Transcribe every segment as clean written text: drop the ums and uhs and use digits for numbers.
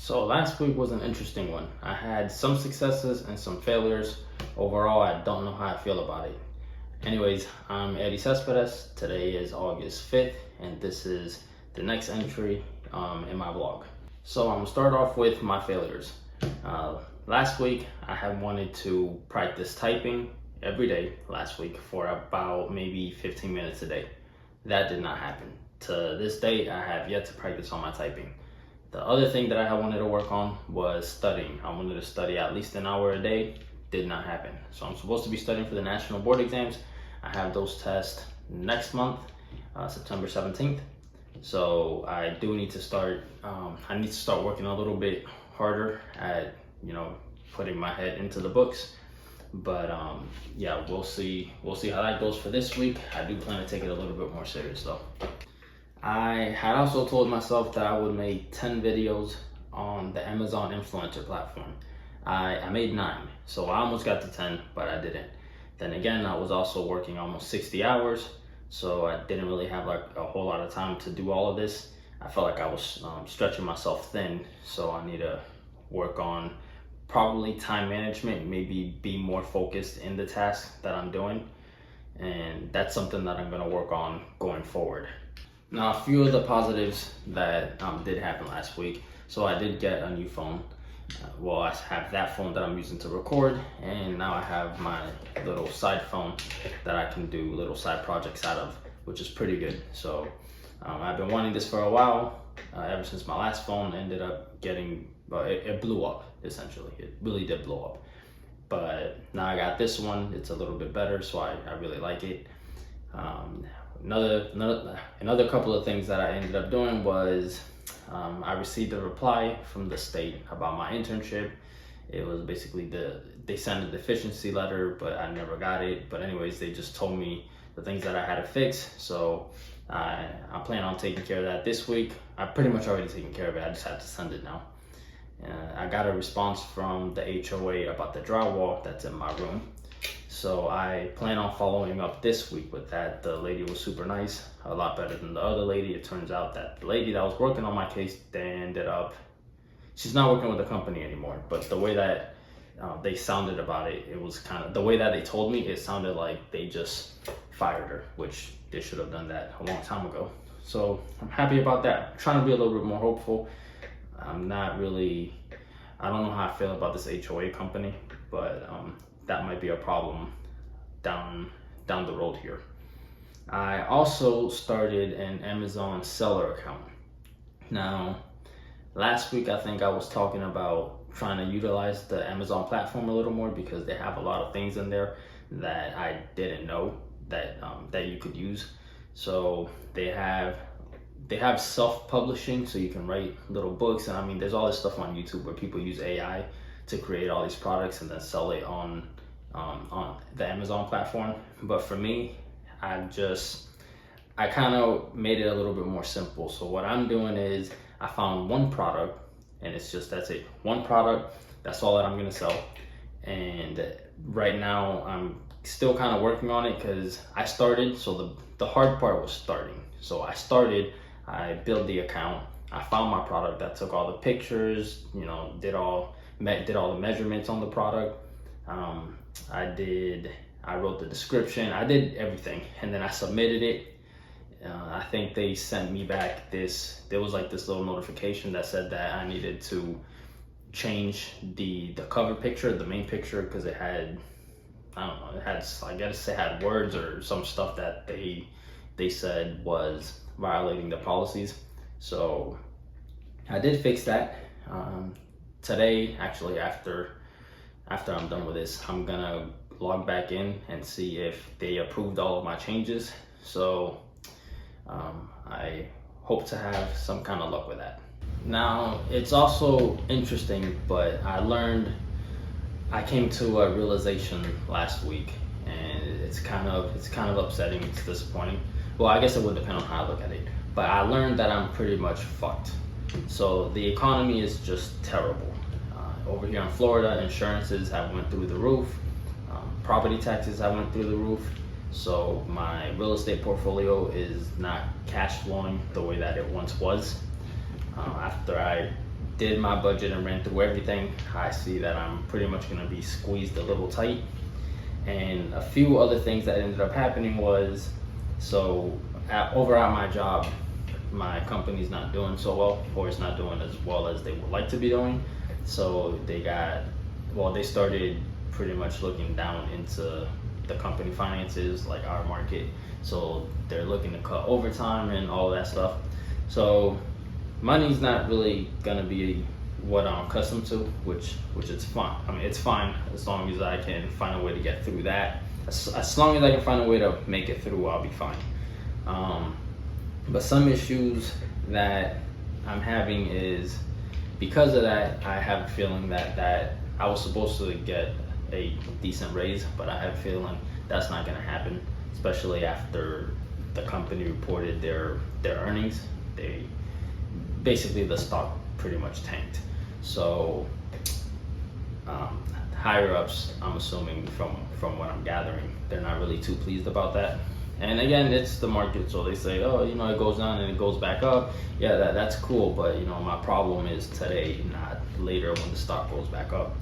So last week was an interesting one. I had some successes and some failures. Overall, I don't know how I feel about it. Anyways, I'm Eddie Cespedes. Today is August 5th, and this is the next entry in my vlog. So I'm gonna start off with my failures. Last week, I had wanted to practice typing every day last week for about maybe 15 minutes a day. That did not happen. To this date, I have yet to practice on my typing. The other thing that I wanted to work on was studying. I wanted to study at least an hour a day. Did not happen. So I'm supposed to be studying for the national board exams. I have those tests next month, September 17th. So I do need to start, I need to start working a little bit harder at, putting my head into the books. But yeah, we'll see how that goes for this week. I do plan to take it a little bit more serious though. I had also told myself that I would make 10 videos on the Amazon influencer platform. I made 9, so I almost got to 10, but I didn't. Then again, I was also working almost 60 hours, so I didn't really have like a whole lot of time to do all of this. I felt like I was stretching myself thin, so I need to work on probably time management, maybe be more focused in the task that I'm doing. And that's something that I'm gonna work on going forward. Now, a few of the positives that did happen last week. So I did get a new phone. Well, I have that phone that I'm using to record, and now I have my little side phone that I can do little side projects out of, which is pretty good. So I've been wanting this for a while, ever since my last phone ended up getting, it blew up, essentially. It really did blow up. But now I got this one, it's a little bit better, so I really like it. Another couple of things that I ended up doing was I received a reply from the state about my internship. It was basically they sent a deficiency letter, but I never got it. But anyways, they just told me the things that I had to fix. So I plan on taking care of that this week. I pretty much already taken care of it. I just have to send it now. I got a response from the HOA about the drywall that's in my room. So I plan on following up this week with that. The lady was super nice, a lot better than the other lady. It turns out that the lady that was working on my case, she's not working with the company anymore. But the way that they sounded about it, it was kind of, the way that they told me, it sounded like they just fired her, which they should have done that a long time ago. So I'm happy about that. I'm trying to be a little bit more hopeful. I don't know how I feel about this HOA company, but that might be a problem down the road here. I also started an Amazon seller account. Now, last week I think I was talking about trying to utilize the Amazon platform a little more because they have a lot of things in there that I didn't know that you could use. So they have self-publishing, so you can write little books, and I mean there's all this stuff on YouTube where people use AI to create all these products and then sell it on the Amazon platform. But for me, I kind of made it a little bit more simple. So what I'm doing is I found one product, and that's it. One product, that's all that I'm gonna sell. And right now I'm still kind of working on it because I started, so the hard part was starting. So I built the account, I found my product, I took all the pictures, did all the measurements on the product. I wrote the description, I did everything, and then I submitted it. I think they sent me back there was like this little notification that said that I needed to change the cover picture, the main picture, because it had, I guess it had words or some stuff that they said was violating the policies. So I did fix that. Today, actually, after I'm done with this, I'm gonna log back in and see if they approved all of my changes. So I hope to have some kind of luck with that. Now, it's also interesting, but I came to a realization last week, and it's kind of upsetting, it's disappointing. Well, I guess it would depend on how I look at it, but I learned that I'm pretty much fucked. So the economy is just terrible. Over here in Florida, insurances have went through the roof. Property taxes have went through the roof. So my real estate portfolio is not cash flowing the way that it once was. After I did my budget and ran through everything, I see that I'm pretty much going to be squeezed a little tight. And a few other things that ended up happening was, so over at my job, my company's not doing so well, or it's not doing as well as they would like to be doing. So they started pretty much looking down into the company finances, like our market. So they're looking to cut overtime and all that stuff. So money's not really gonna be what I'm accustomed to, which is fine. I mean, it's fine as long as I can find a way to get through that. As long as I can find a way to make it through, I'll be fine. But some issues that I'm having is, because of that, I have a feeling that I was supposed to get a decent raise, but I have a feeling that's not gonna happen, especially after the company reported their earnings. Basically the stock pretty much tanked. So higher ups, I'm assuming from what I'm gathering, they're not really too pleased about that. And again, it's the market, so they say, oh, you know, it goes down and it goes back up. Yeah, that's cool, but you know, my problem is today, not later when the stock goes back up.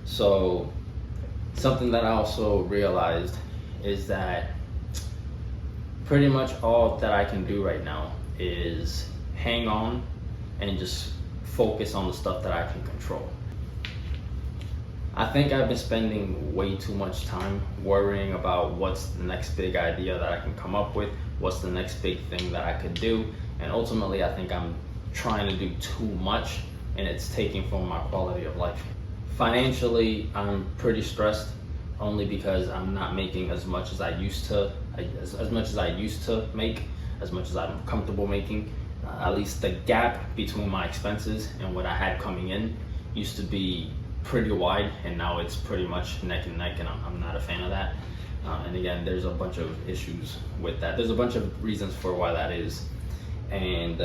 So something that I also realized is that pretty much all that I can do right now is hang on and just focus on the stuff that I can control. I think I've been spending way too much time worrying about what's the next big idea that I can come up with, what's the next big thing that I could do, and ultimately I think I'm trying to do too much and it's taking from my quality of life. Financially, I'm pretty stressed, only because I'm not making as much as I used to, as much as I used to make, as much as I'm comfortable making. At least the gap between my expenses and what I had coming in used to be pretty wide, and now it's pretty much neck and neck, and I'm not a fan of that. And again, there's a bunch of issues with that. There's a bunch of reasons for why that is. And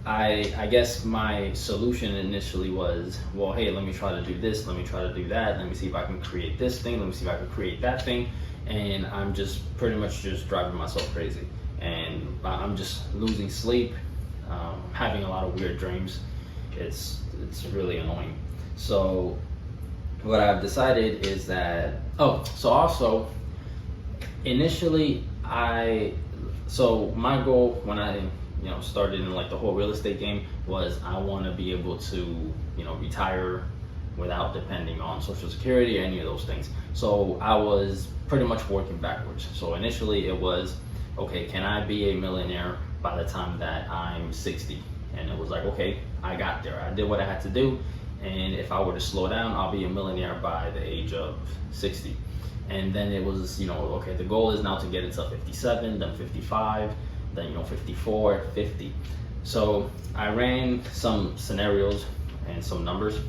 I guess my solution initially was, well, hey, let me try to do this, let me try to do that, let me see if I can create this thing, let me see if I can create that thing. And I'm just pretty much just driving myself crazy. And I'm just losing sleep, having a lot of weird dreams. It's really annoying. So what I've decided is that, so also initially so my goal when I started in like the whole real estate game was I want to be able to retire without depending on Social Security or any of those things. So I was pretty much working backwards. So initially it was, okay, can I be a millionaire by the time that I'm 60? And it was like, okay, I got there. I did what I had to do. And if I were to slow down, I'll be a millionaire by the age of 60. And then it was, okay, the goal is now to get it to 57, then 55, then 54, 50. So I ran some scenarios and some numbers.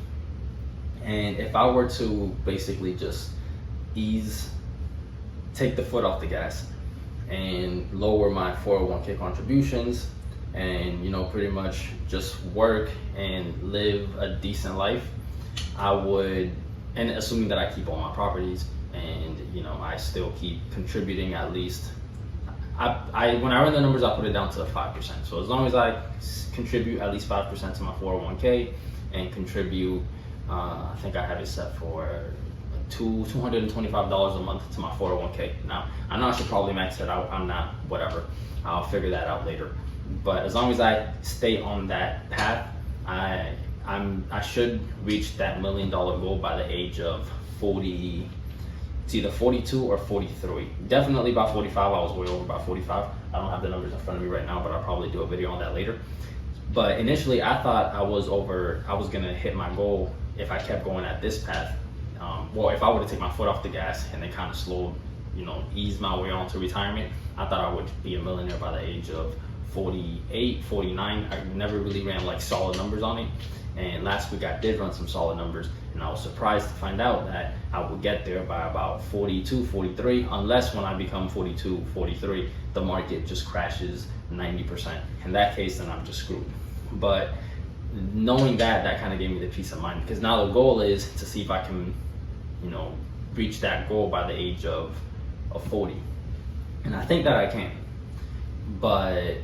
And if I were to basically just take the foot off the gas and lower my 401k contributions and pretty much just work and live a decent life, I would, and assuming that I keep all my properties and I still keep contributing at least, when I run the numbers, I put it down to 5%. So as long as I contribute at least 5% to my 401k and contribute, I think I have it set for $225 a month to my 401k. Now, I know I should probably max it out. I'm not, whatever. I'll figure that out later. But as long as I stay on that path, I should reach that $1 million goal by the age of 40. It's either 42 or 43. Definitely by 45. I was way over by 45. I don't have the numbers in front of me right now, but I'll probably do a video on that later. But initially, I thought I was gonna hit my goal if I kept going at this path. If I were to take my foot off the gas and then kind of slow, ease my way onto retirement, I thought I would be a millionaire by the age of 48, 49. I never really ran like solid numbers on it. And last week I did run some solid numbers, and I was surprised to find out that I would get there by about 42, 43, unless when I become 42, 43, the market just crashes 90%. In that case, then I'm just screwed. But knowing that kind of gave me the peace of mind, because now the goal is to see if I can, reach that goal by the age of 40. And I think that I can. But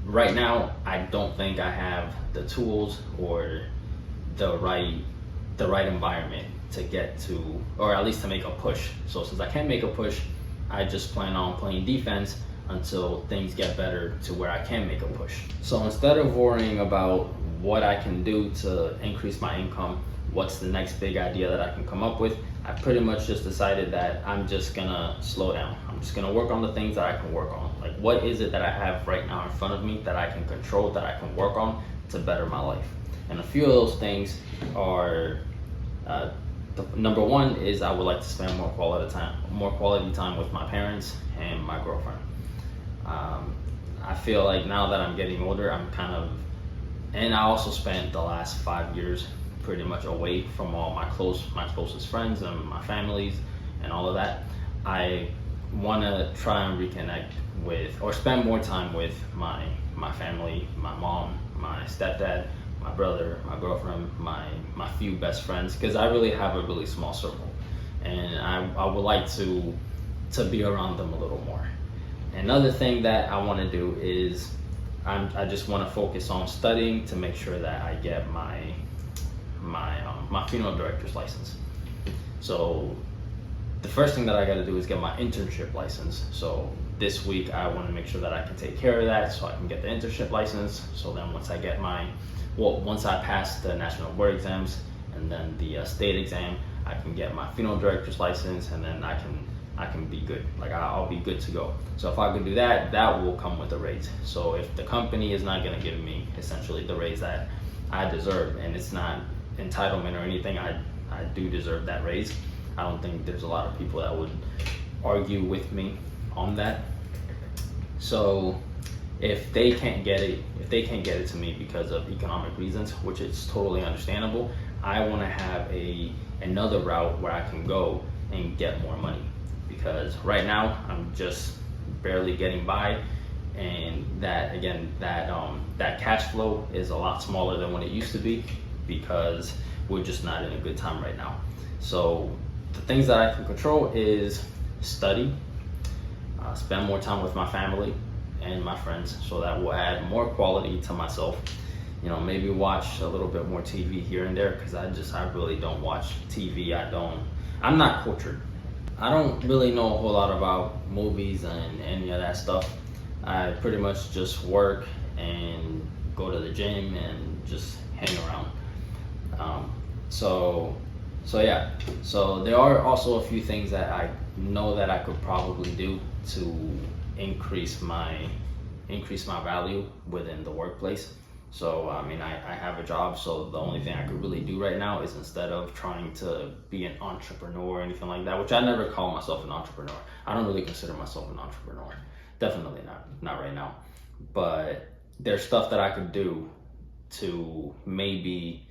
right now, I don't think I have the tools or the right environment to get to, or at least to make a push. So since I can't make a push, I just plan on playing defense until things get better to where I can make a push. So instead of worrying about what I can do to increase my income, what's the next big idea that I can come up with, I pretty much just decided that I'm just gonna slow down. I'm just gonna work on the things that I can work on. Like, what is it that I have right now in front of me that I can control, that I can work on to better my life? And a few of those things are, number one is I would like to spend more quality time with my parents and my girlfriend. I feel like now that I'm getting older, and I also spent the last 5 years pretty much away from all my closest friends and my families and all of that. I want to try and reconnect with, or spend more time with my family, my mom, my stepdad, my brother, my girlfriend, my few best friends, because I really have a really small circle, and I would like to be around them a little more. Another thing that I want to do is I just want to focus on studying to make sure that I get my funeral director's license. So the first thing that I got to do is get my internship license. So this week I want to make sure that I can take care of that so I can get the internship license. So then once I pass the national board exams and then the state exam, I can get my funeral director's license, and then I can be good. Like, I'll be good to go. So if I could do that, that will come with a raise. So if the company is not going to give me essentially the raise that I deserve, and it's not entitlement or anything, I do deserve that raise. I don't think there's a lot of people that would argue with me on that. So if they can't get it to me because of economic reasons, which is totally understandable, I want to have another route where I can go and get more money, because right now I'm just barely getting by, and that cash flow is a lot smaller than what it used to be, because we're just not in a good time right now. So the things that I can control is study, spend more time with my family and my friends, so that will add more quality to myself. Maybe watch a little bit more TV here and there, because I really don't watch TV. I'm not cultured. I don't really know a whole lot about movies and any of that stuff. I pretty much just work and go to the gym and just hang around. So there are also a few things that I know that I could probably do to increase my value within the workplace. So I have a job, so the only thing I could really do right now is, instead of trying to be an entrepreneur or anything like that, which I never call myself an entrepreneur. I don't really consider myself an entrepreneur. Definitely not right now. But there's stuff that I could do to maybe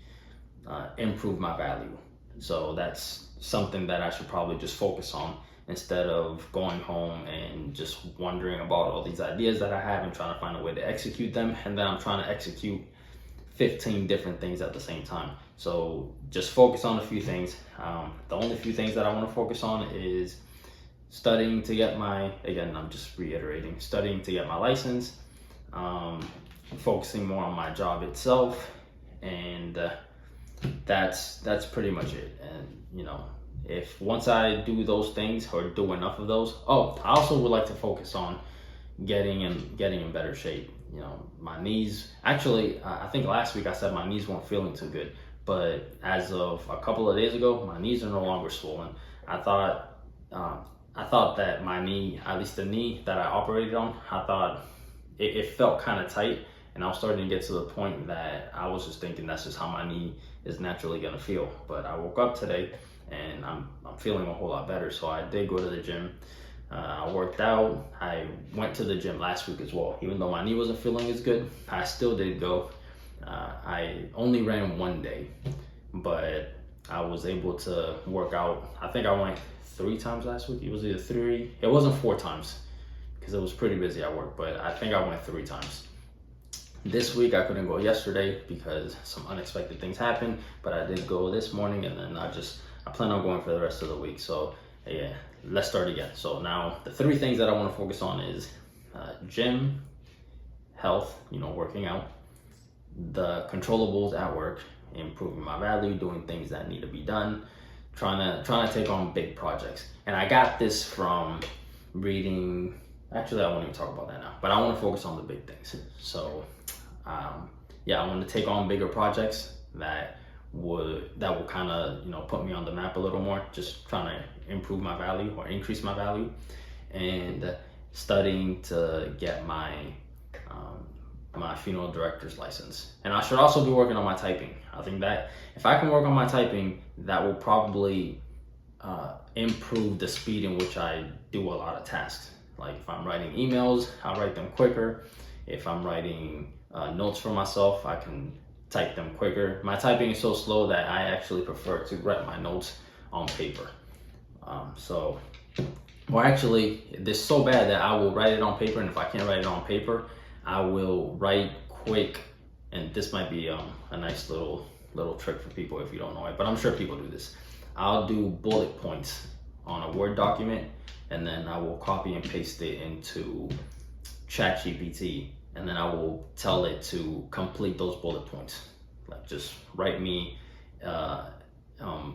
improve my value. So that's something that I should probably just focus on, instead of going home and just wondering about all these ideas that I have and trying to find a way to execute them. And then I'm trying to execute 15 different things at the same time. So just focus on a few things. The only few things that I want to focus on is studying to get I'm just reiterating, studying to get my license, focusing more on my job itself, and that's pretty much it. And if once I do those things, or do enough of those, I also would like to focus on getting in better shape. My knees, actually, I think last week I said my knees weren't feeling too good, but as of a couple of days ago, my knees are no longer swollen. I thought that my knee, at least the knee that I operated on, I thought it felt kind of tight, and I was starting to get to the point that I was just thinking that's just how my knee is naturally gonna feel. But I woke up today and I'm feeling a whole lot better. So I did go to the gym. I worked out. I went to the gym last week as well. Even though my knee wasn't feeling as good, I still did go. I only ran one day, but I was able to work out. I think I went 3 times last week. It was either 3, it wasn't 4 times, because it was pretty busy at work, but I think I went 3 times. This week I couldn't go yesterday because some unexpected things happened, but I did go this morning, and then I plan on going for the rest of the week. So yeah, let's start again. So now the 3 things that I want to focus on is gym, health, working out, the controllables at work, improving my value, doing things that need to be done, trying to take on big projects. And I got this from reading. Actually, I won't even talk about that now, but I want to focus on the big things. So I want to take on bigger projects that will kind of put me on the map a little more, just trying to improve my value or increase my value, and studying to get my my funeral director's license. And I should also be working on my typing. I think that if I can work on my typing, that will probably improve the speed in which I do a lot of tasks. Like if I'm writing emails, I'll write them quicker. If I'm writing notes for myself, I can type them quicker. My typing is so slow that I actually prefer to write my notes on paper. Actually, this is so bad that I will write it on paper, and if I can't write it on paper, I will write quick. And this might be a nice little trick for people if you don't know it, but I'm sure people do this. I'll do bullet points on a Word document, and then I will copy and paste it into ChatGPT, and then I will tell it to complete those bullet points. Like just write me a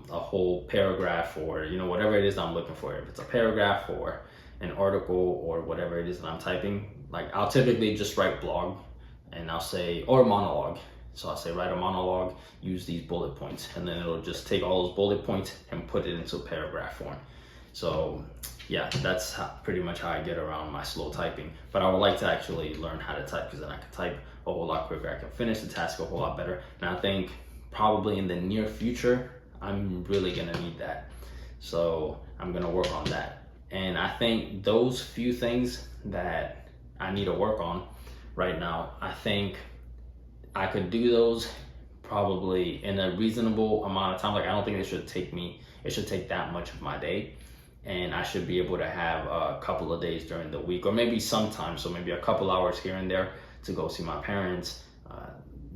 whole paragraph, or whatever it is that I'm looking for. If it's a paragraph or an article or whatever it is that I'm typing, like I'll typically just write blog, and I'll say, or monologue. So I'll say write a monologue, use these bullet points, and then it'll just take all those bullet points and put it into paragraph form. So yeah, that's pretty much how I get around my slow typing. But I would like to actually learn how to type, because then I can type a whole lot quicker. I can finish the task a whole lot better. And I think probably in the near future, I'm really gonna need that. So I'm gonna work on that. And I think those few things that I need to work on right now, I think I could do those probably in a reasonable amount of time. Like I don't think it should take that much of my day. And I should be able to have a couple of days during the week, or maybe sometimes, so maybe a couple hours here and there to go see my parents,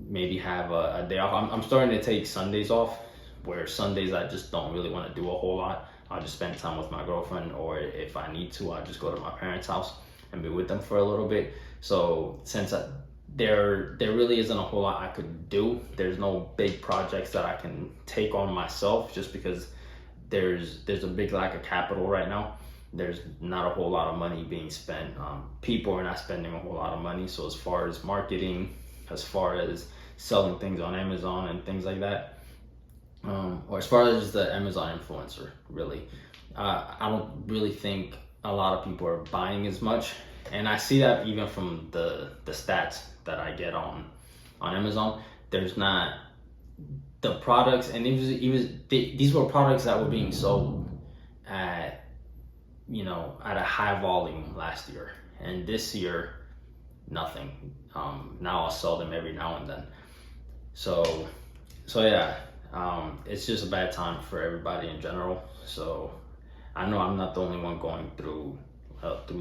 maybe have a day off. I'm starting to take Sundays off, where Sundays I just don't really want to do a whole lot. I'll just spend time with my girlfriend, or if I need to, I'll just go to my parents' house and be with them for a little bit. So since there really isn't a whole lot I could do, there's no big projects that I can take on myself, just because there's a big lack of capital right now. There's not a whole lot of money being spent. People are not spending a whole lot of money. So as far as marketing, as far as selling things on Amazon and things like that, or as far as the Amazon influencer, really, I don't really think a lot of people are buying as much. And I see that even from the stats that I get on Amazon. There's not the products, and these were products that were being sold at a high volume last year, and this year nothing. Now I'll sell them every now and then. So yeah, it's just a bad time for everybody in general. So I know I'm not the only one going through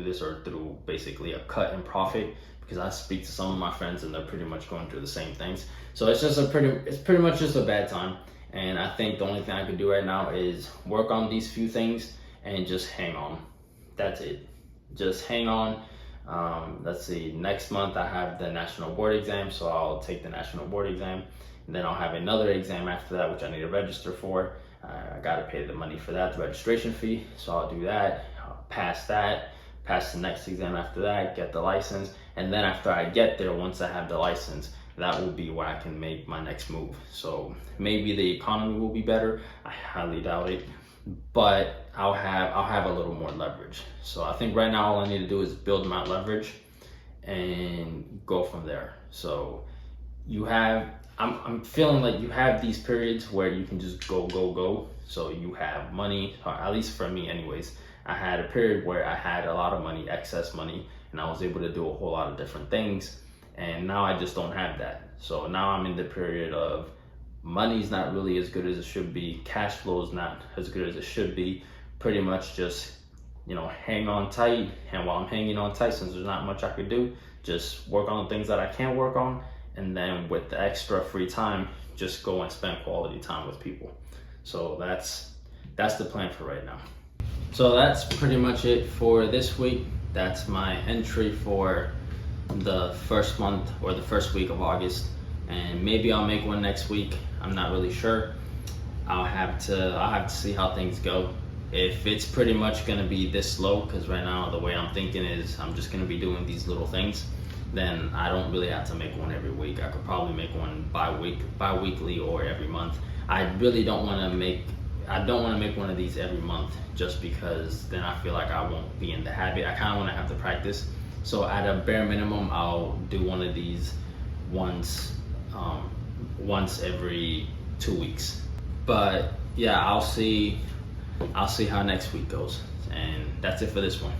this, or through basically a cut in profit, because I speak to some of my friends and they're pretty much going through the same things. So it's pretty much just a bad time. And I think the only thing I can do right now is work on these few things and just hang on. That's it. Just hang on. Let's see, next month I have the national board exam, so I'll take the national board exam. And then I'll have another exam after that, which I need to register for. I gotta pay the money for that, the registration fee. So I'll do that, I'll pass that, pass the next exam after that, get the license. And then after I get there, once I have the license, that will be where I can make my next move. So maybe the economy will be better. I highly doubt it, but I'll have a little more leverage. So I think right now all I need to do is build my leverage and go from there. So I'm feeling like you have these periods where you can just go. So you have money, or at least for me anyways, I had a period where I had a lot of money, excess money, and I was able to do a whole lot of different things. And now I just don't have that. So now I'm in the period of money's not really as good as it should be. Cash flow is not as good as it should be. Pretty much just, hang on tight. And while I'm hanging on tight, since there's not much I could do, just work on the things that I can work on. And then with the extra free time, just go and spend quality time with people. So that's the plan for right now. So that's pretty much it for this week. That's my entry for the first month or the first week of August, and maybe I'll make one next week. I'm not really sure. I'll have to see how things go. If it's pretty much gonna be this slow, because right now the way I'm thinking is I'm just gonna be doing these little things, then I don't really have to make one every week. I could probably make one bi-weekly or every month. I really don't want to make one of these every month, just because then I feel like I won't be in the habit. I kind of want to have to practice. So at a bare minimum, I'll do one of these once every 2 weeks. But yeah, I'll see how next week goes. And that's it for this one.